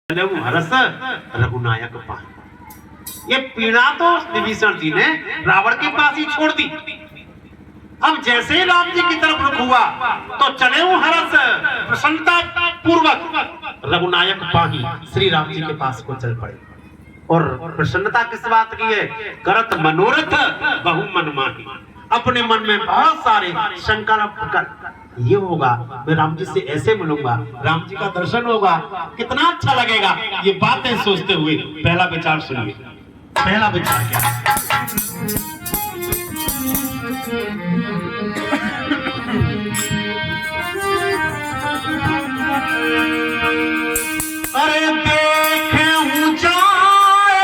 हरस रघुनायक पान। ये पीड़ा तो विभीषण जी ने रावण के पास ही छोड़ दी। अब जैसे ही राम जी की तरफ रुख हुआ तो चले वो हरस प्रसन्नता पूर्वक रघुनायक पाही श्री राम जी के पास को चल पड़े। और प्रसन्नता किस बात की है? करत मनोरथ बहु मन माही। अपने मन में बहुत सारे संकल्प कर ये होगा, मैं राम जी से ऐसे मिलूंगा, राम जी का दर्शन होगा, कितना अच्छा लगेगा। ये बातें सोचते हुए पहला विचार सुनिए। पहला विचार क्या? अरे देखूं जाए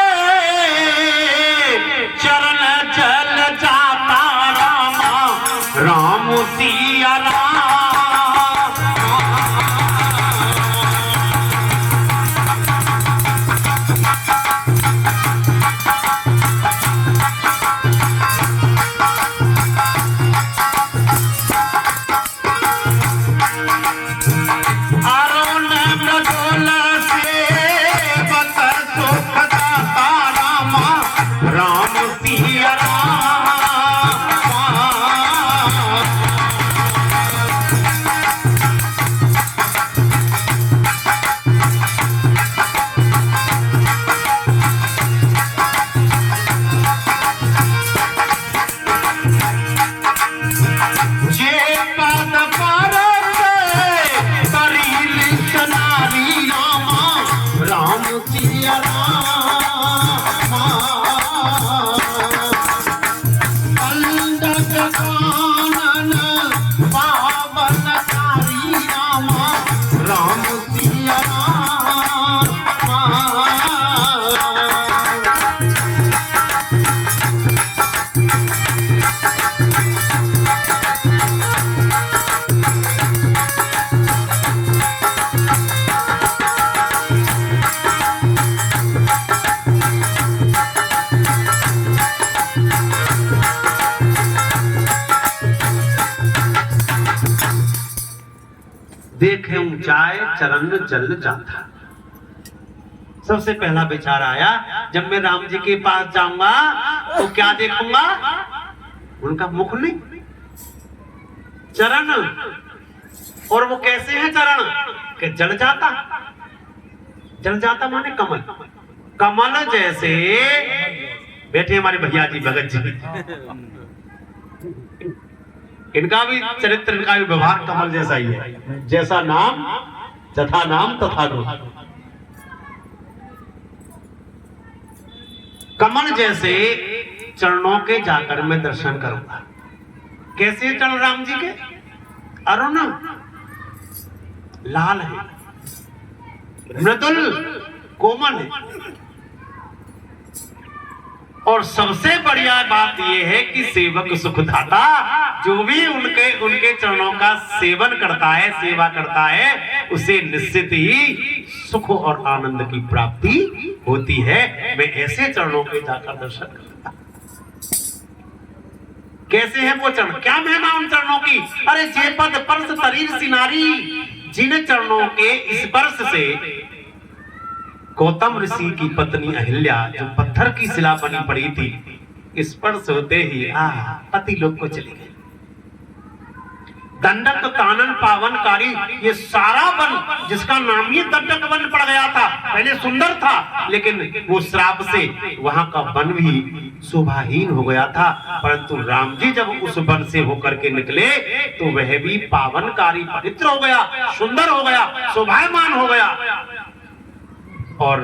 चरण जल जाता रामा राम सिया राम। देखे ऊंचाए चरण जल जाता। सबसे पहला विचार आया, जब मैं राम जी के पास जाऊंगा तो क्या देखूंगा? उनका मुख नहीं, चरण। और वो कैसे हैं चरण? कि जल जाता। जल जाता माने कमल। कमल जैसे बैठे हमारे भैया जी भगत जी, इनका भी चरित्र, इनका भी व्यवहार कमल जैसा ही है। जैसा नाम तथा नाम तथा रूप। कमल जैसे चरणों के जाकर मैं दर्शन करूंगा। कैसे चरण राम जी के? अरुण लाल है, मृदुल कोमल है। और सबसे बढ़िया बात यह है कि सेवक सुखदाता, जो भी उनके चरणों का सेवन करता है, सेवा करता है, उसे निश्चित ही सुख और आनंद की प्राप्ति होती है। मैं ऐसे चरणों के जाकर दर्शन करता। कैसे है वो चरण? क्या महिमा उन चरणों की? अरे जे पद स्पर्श शरीर सिनारी, जिन चरणों के स्पर्श से गौतम ऋषि की पत्नी अहिल्या, जो पत्थर की शिला बनी पड़ी थी, स्पर्श होते ही पति लोग को चली गई। दंडक कानन पावनकारी, ये सारा वन जिसका नाम ही दंडक वन पड़ गया था, पहले सुंदर था, लेकिन वो श्राप से वहां का वन भी शोभाहीन हो गया था। परंतु राम जी जब उस वन से होकर के निकले तो वह भी पावनकारी, पवित्र हो गया, सुंदर हो गया, शोभायमान हो गया। और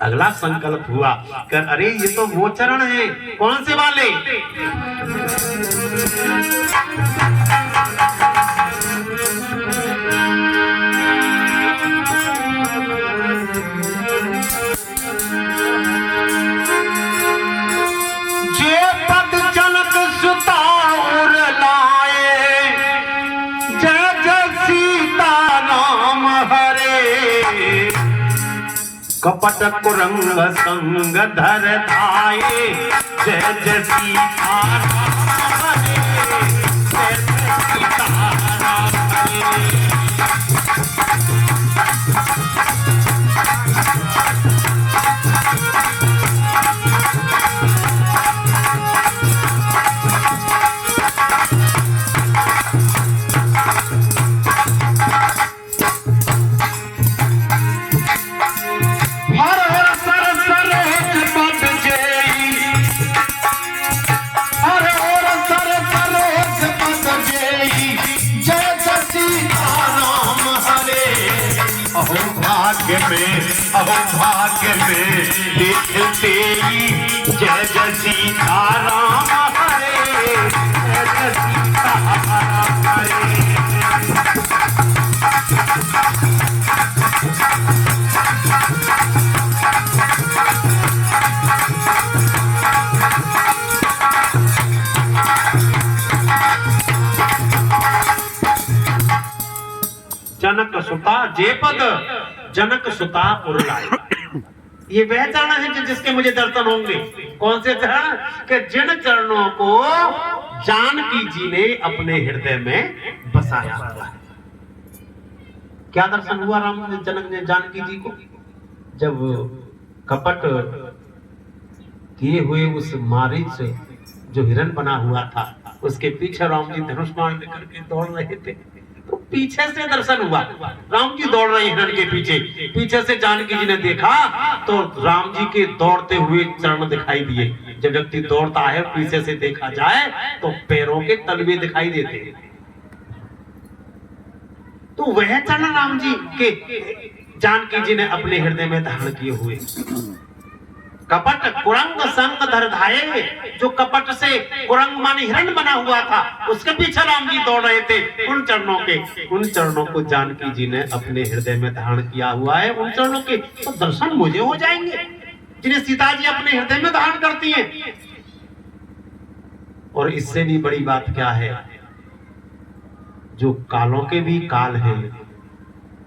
अगला संकल्प हुआ कर, अरे ये तो वो चरण है। कौन से वाले? जे पद जनक सुता और लाए, जय जय सीता राम हरे। कपट कुरंग संग धर धाये, जय जय सीताराम जय सीताराम। अहो भाग्य में देखते ही जय जय सीताराम हरे, जय जय सीताराम हरे। जनक सुता जे पद जनक सुता उरलाए। ये वह चरण है जिसके मुझे दर्शन होंगे। कौन से चरण? कि जिन चरणों को जानकी जी ने अपने हृदय में बसाया हुआ है। क्या दर्शन हुआ राम जनक ने जानकी जी को? जब कपट किए हुए उस मारीच जो हिरण बना हुआ था, उसके पीछे राम जी धनुष बाण लेकर के दौड़ रहे थे, तो पीछे से दर्शन हुआ। राम जी दौड़ रहे हिरण के पीछे, पीछे से जानकी जी ने देखा तो राम जी के दौड़ते हुए चरण दिखाई दिए। जब व्यक्ति दौड़ता है पीछे से देखा जाए तो पैरों के तलवे दिखाई देते हैं। तो वह चरण राम जी के जानकी जी ने अपने हृदय में धारण किए हुए। कपट कुरंग संग धर धाये, जो कपट से कुरंग माने हिरण बना हुआ था, उसके पीछे राम जी दौड़ रहे थे। उन चरणों को जानकी जी ने अपने हृदय में धारण किया हुआ है। उन चरणों के तो दर्शन मुझे हो जाएंगे जिन्हें सीता जी अपने हृदय में धारण करती हैं। और इससे भी बड़ी बात क्या है, जो कालों के भी काल हैं,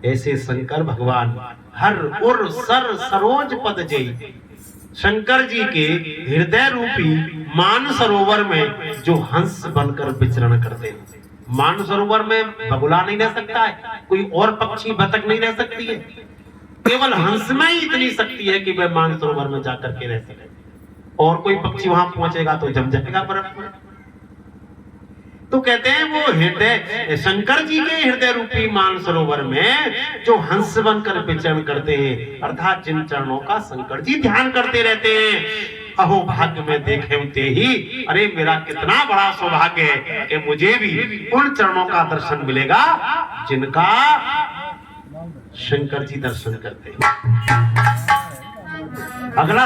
ऐसे शंकर भगवान हर उर सर सरोज पद जय। शंकर जी के हृदय रूपी मान सरोवर में जो हंस बनकर विचरण करते हैं। मान सरोवर में बगुला नहीं रह सकता है, कोई और पक्षी बतख नहीं रह सकती है, केवल हंस में ही इतनी शक्ति है कि वह मान सरोवर में जाकर के रह सके। और कोई पक्षी वहां पहुंचेगा तो जम जाएगा बर्फ में। तो कहते हैं वो हृदय शंकर जी के हृदय रूपी मान सरोवर में जो हंस बनकर विचरण करते हैं, अर्थात जिन चरणों का शंकर जी ध्यान करते रहते हैं। अहो भाग्य में देखे ते ही, अरे मेरा कितना बड़ा सौभाग्य है कि मुझे भी उन चरणों का दर्शन मिलेगा जिनका शंकर जी दर्शन करते हैं। अगला